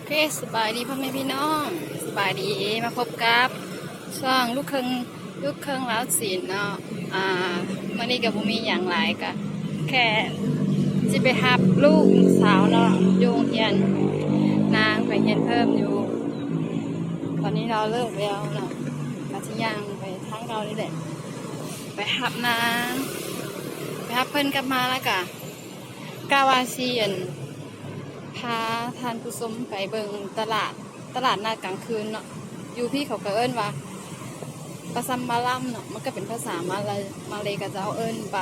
เคสบายดีพ่อแม่พี่น้องสบายดีมาพบกับช่องลูกเครื่องแล้วสินเนาะมื่อนี้กับบุมีอย่างไรก็แค่จะไปหับลูกสาวเนาะโยงเฮียนนางไปเฮียนเพิ่มอยู่ตอนนี้เราเลิกแล้วเนาะมาที่ย่างไปทั้งเรานี่แหละไปหับนางไปหับเพิ่นกลับมาแล้วกาวาเซียนพาทานผู้ชมไปเบิงตลาดนัดกลางคืนเนาะอยู่พี่เขาก็เอิ้นว่าปาซัมมาลัมเนาะมันก็เป็นภาษามาเลยก็จะเอาเอิ้นป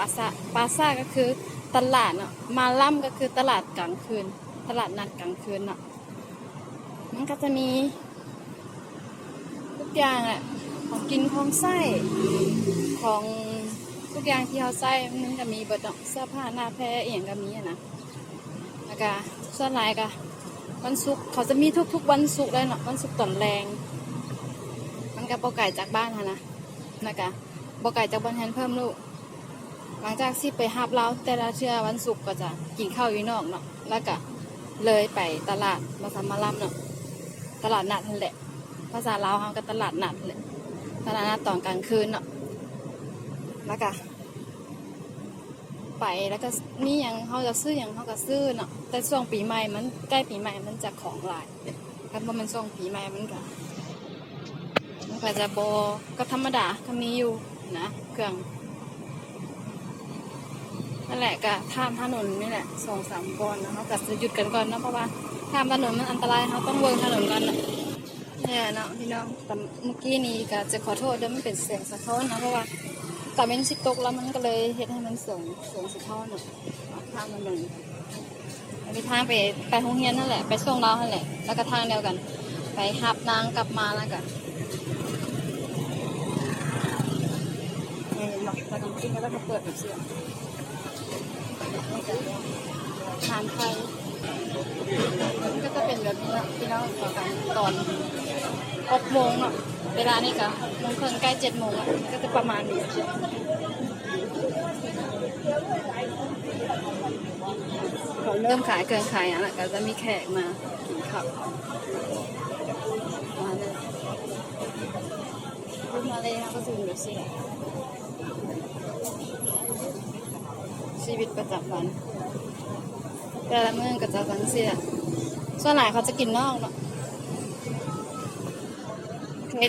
าซาก็คือตลาดเนาะมาลัมก็คือตลาดกลางคืนตลาดนัดกลางคืนเนาะมันก็จะมีทุกอย่างแหละของกินของไส้ของทุกอย่างที่เขาใส่มันจะมีเบิดเนาะเสื้อผ้าหน้าแพรเอียงก็มีนะแล้วก็ส่วนหลายก็วันศุกร์เขาจะมีทุกวันศุกร์เลยเนาะวันศุกร์ตอนแรงมันก็บ่ไก่จากบ้านนะนะคะบ่ไก่จากบ้านแทนเพิ่มลูกหลังจากที่ไปหับเล้าแต่ละเชื่อวันศุกร์ก็จะกินข้าวอยู่นอกเนาะแล้วก็เลยไปตลาดมาซัมมาลัมเนาะตลาดนัดนั่นแหละภาษาลาวเขาก็ตลาดนัดเลยตลาดนัดตอนกลางคืนเนาะแล้วก็ไปแล้วก็มีอย่างเขาจะซื้ออย่างเขาก็ซื้อเนาะแต่ช่วงปีใหม่มันใกล้ปีใหม่มันจะของหลายครับเพราะมันช่วงปีใหม่มันก็จะโบก็ธรรมดาก็มีอยู่นะเครื่องนั่นแหละก็ข้ามถนนนี่แหละ2-3ก่อนนะเขาก็จะหยุดกันก่อนนะเพราะว่าข้ามถนนมันอันตรายเขาต้องเวิร์ถนนก่อนนะเนี่ยเนาะพี่น้องแต่เมื่อกี้นี้ก็จะขอโทษด้วยมันเป็นเสียงสะท้อนนะเพราะว่าแต่เป็นสิตกแล้วมันก็เลยเฮ็ดให้มันเสียงสะท้อนเนาะข้ามถนนอันนี้ทางไปโรงเรียนนั่นแหละไปส่งเรานั่นแหละแล้วก็ทางเดียวกันไปหับนางกลับมาแล้วกันหลอกตะกำกิ้งแล้วก็เปิดแบบเสียงทานไทยก็จะเป็นแบบนี้นะพี่น้องตอน6 โมงเนาะเวลานี่ก็6 โมงครึ่งใกล้7 โมงแล้วก็จะประมาณนี้เขาเริ่มขายเกินขายอ่ะก็จะมีแขกมากินข้าวมาเลยมาเลยนะก็จะอยู่สิชีวิตประจำวันแต่ละเมืองก็จะสังเสียส่วนหลายเขาจะกินนอกเนาะ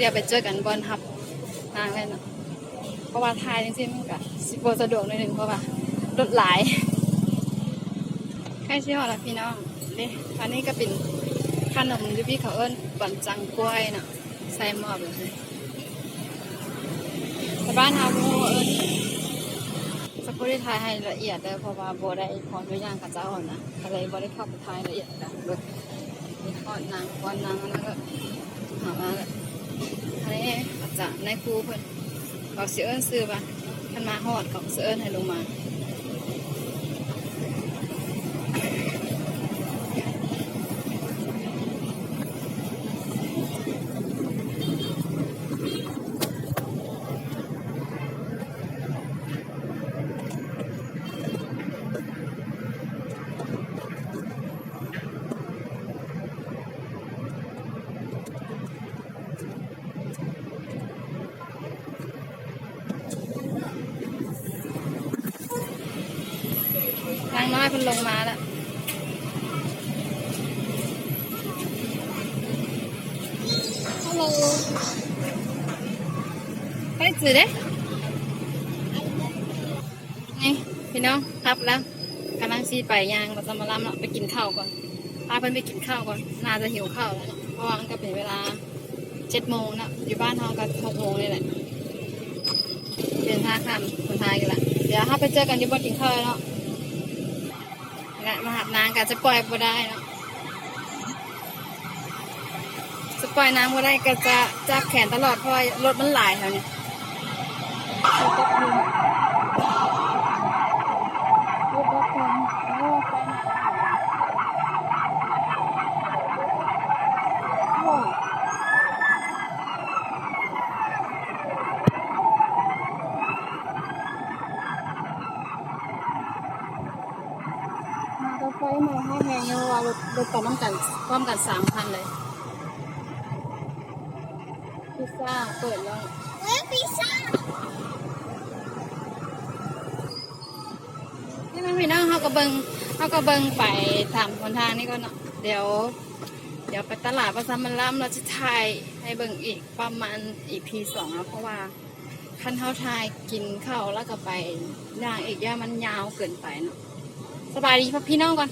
เดี๋ยวไปเจอกันบนหับทางเลยเนาะเพราะว่าทายจริงๆมันก็สะดวกหน่อยนึงเพราะว่ารถหลายใกล้ชิฮอดแล้วพี่น้องนี่อันนี้ก็เป็นขนมที่พี่เขาเอิ้นบันจังกล้วยเนาะใส่หม้อแบบนี้แต่บ้านเฮาเอิ้นสักคนที่ทายให้ละเอียดเลยเพราะว่าโบได้ขอตัวอย่างกับเจ้าอ่อนนะอะไรโบได้เข้าไปทายละเอียดกันเลยมีก้อนนางแล้วก็หามาเลยอันนี้อาจารย์ในครูเพิ่นบอกเสือเอิ้นซื้อป่ะท่านมาฮอดเขาเสือเอิ้นให้ลงมาทางน้อยเพิ่นลงมาแล้วฮัลโหลไปจืดเด้นี่พี่น้องครับแล้วกำลังซีไปยางมาซัมมาลัมเนาะไปกินข้าวก่อนพาเพิ่นไปกินข้าวก่อนน่าจะหิวข้าวแล้วเนาะเพราะว่ามันก็เป็นเวลา7 โมงนะอยู่บ้านเราก็6 โมงนี่แหละเดินทางข้ามคนไทยกันละเดี๋ยวถ้าไปเจอกันที่บ้านกินข้าวเนาะมาหับนางกันจะปล่อยบ่ได้เนาะจะปล่อยนางบ่ได้ก็จะจับแขนตลอดเพราะรถมันหลายแถวนี้ รถไฟใหม่ให้แพงเยอะว่ารถต่อน้ำกันพร้อมกัน3,000เลยพิซซ่าเปิดแล้วพิซซ่านี่มันพี่น้องเขาก็เบิงไปถามคนทางนี่ก็เนาะเดี๋ยวไปตลาดประซามันล่ำเราจะถ่ายให้เบิงอีกประมาณอีกที2แล้วเพราะว่าคันเขาถ่ายกินข้าวแล้วก็ไปย่างอีกย่ามันยาวเกินไปเนาะสบายดีพี่น้องก่อน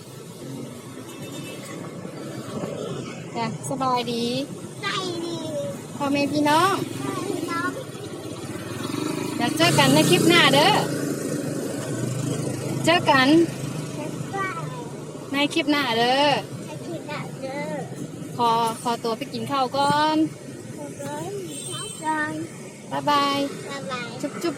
จ้ะสบายดี ใจดี พ่อแม่พี่น้อง น้อง อยากเจอกันในคลิปหน้าเด้อเจอกัน จะไป ในคลิปหน้าเด้อ ไปกินอะเด้อขอตัวไปกินข้าวก่อน ขอบคุณน้องจัน บ๊ายบาย บ๊ายบาย จุ๊บ